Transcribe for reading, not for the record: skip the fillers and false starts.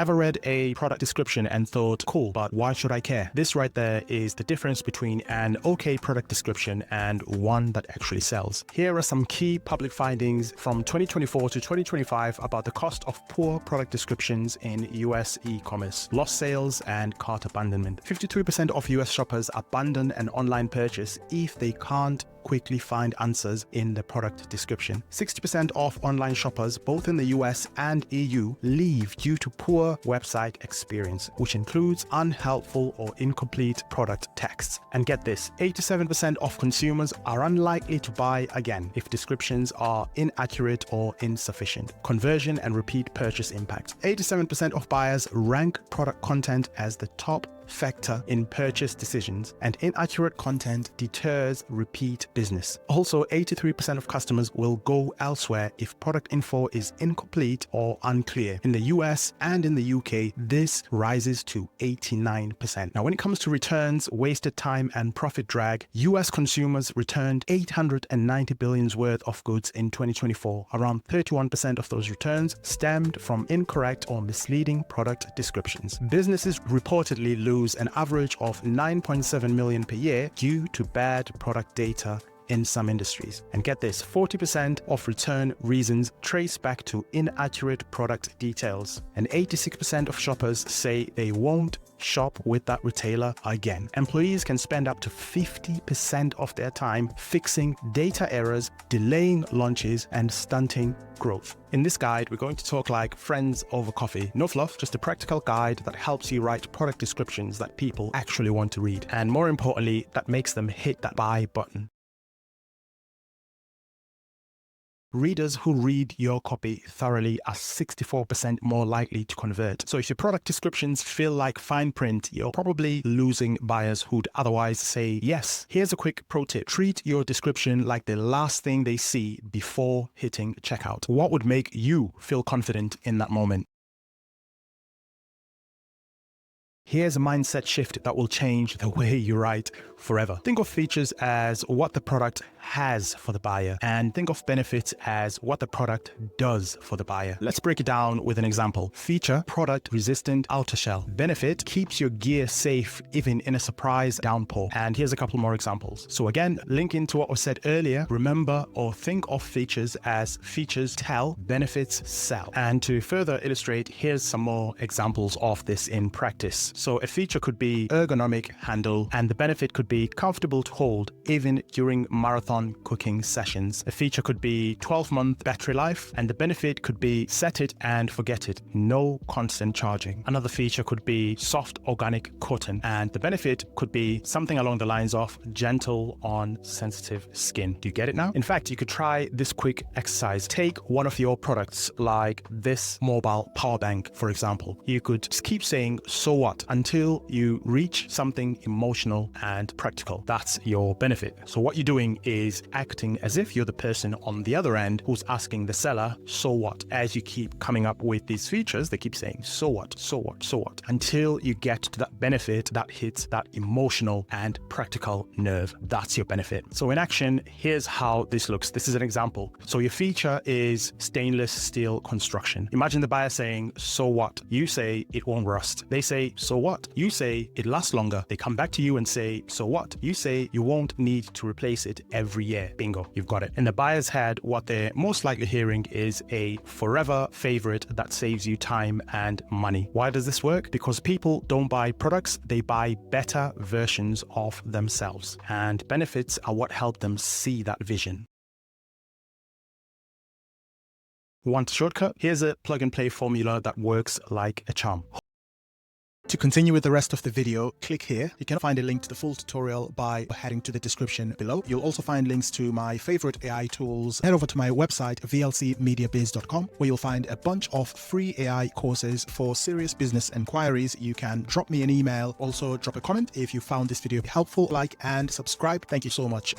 Ever read a product description and thought, cool, but why should I care? This right there is the difference between an okay product description and one that actually sells. Here are some key public findings from 2024 to 2025 about the cost of poor product descriptions in US e-commerce, lost sales, and cart abandonment. 53% of US shoppers abandon an online purchase if they can't quickly find answers in the product description. 60% of online shoppers, both in the US and EU, leave due to poor website experience, which includes unhelpful or incomplete product texts. And get this, 87% of consumers are unlikely to buy again if descriptions are inaccurate or insufficient. Conversion and repeat purchase impact. 87% of buyers rank product content as the top factor in purchase decisions, and inaccurate content deters repeat business. Also, 83% of customers will go elsewhere if product info is incomplete or unclear. In the US and in the UK, this rises to 89%. Now, when it comes to returns, wasted time, and profit drag, US consumers returned 890 billion worth of goods in 2024. Around 31% of those returns stemmed from incorrect or misleading product descriptions. Businesses reportedly lose an average of 9.7 million per year due to bad product data in some industries. And get this, 40% of return reasons trace back to inaccurate product details. And 86% of shoppers say they won't shop with that retailer again. Employees can spend up to 50% of their time fixing data errors, delaying launches, and stunting growth. In this guide, we're going to talk like friends over coffee. No fluff, just a practical guide that helps you write product descriptions that people actually want to read. And more importantly, that makes them hit that buy button. Readers who read your copy thoroughly are 64% more likely to convert. So if your product descriptions feel like fine print, you're probably losing buyers who'd otherwise say yes. Here's a quick pro tip. Treat your description like the last thing they see before hitting checkout. What would make you feel confident in that moment? Here's a mindset shift that will change the way you write forever. Think of features as what the product has for the buyer, and think of benefits as what the product does for the buyer. Let's break it down with an example. Feature: product resistant outer shell. Benefit: keeps your gear safe even in a surprise downpour. And here's a couple more examples. So again, linking to what was said earlier, remember or think of features as features tell, benefits sell. And to further illustrate, here's some more examples of this in practice. So a feature could be ergonomic handle, and the benefit could be comfortable to hold even during marathon cooking sessions. A feature could be 12-month battery life, and the benefit could be set it and forget it, no constant charging. Another feature could be soft organic cotton, and the benefit could be something along the lines of gentle on sensitive skin. Do you get it now? In fact, you could try this quick exercise. Take one of your products like this mobile power bank, for example. You could just keep saying so what until you reach something emotional and practical. That's your benefit. So what you're doing is acting as if you're the person on the other end who's asking the seller, so what? As you keep coming up with these features, they keep saying, so what, so what, so what, until you get to that benefit that hits that emotional and practical nerve. That's your benefit. So in action, here's how this looks. This is an example. So your feature is stainless steel construction. Imagine the buyer saying, so what? You say it won't rust. They say, so what? You say it lasts longer. They come back to you and say, so what? You say you won't need to replace it every year. Bingo, you've got it. In the buyer's head, what they're most likely hearing is a forever favorite that saves you time and money. Why does this work? Because people don't buy products, they buy better versions of themselves. And benefits are what help them see that vision. Want a shortcut? Here's a plug-and-play formula that works like a charm. To continue with the rest of the video, click here. You can find a link to the full tutorial by heading to the description below. You'll also find links to my favorite AI tools. Head over to my website, vlcmediabiz.com, where you'll find a bunch of free AI courses for serious business inquiries. You can drop me an email. Also, drop a comment if you found this video helpful, like and subscribe. Thank you so much.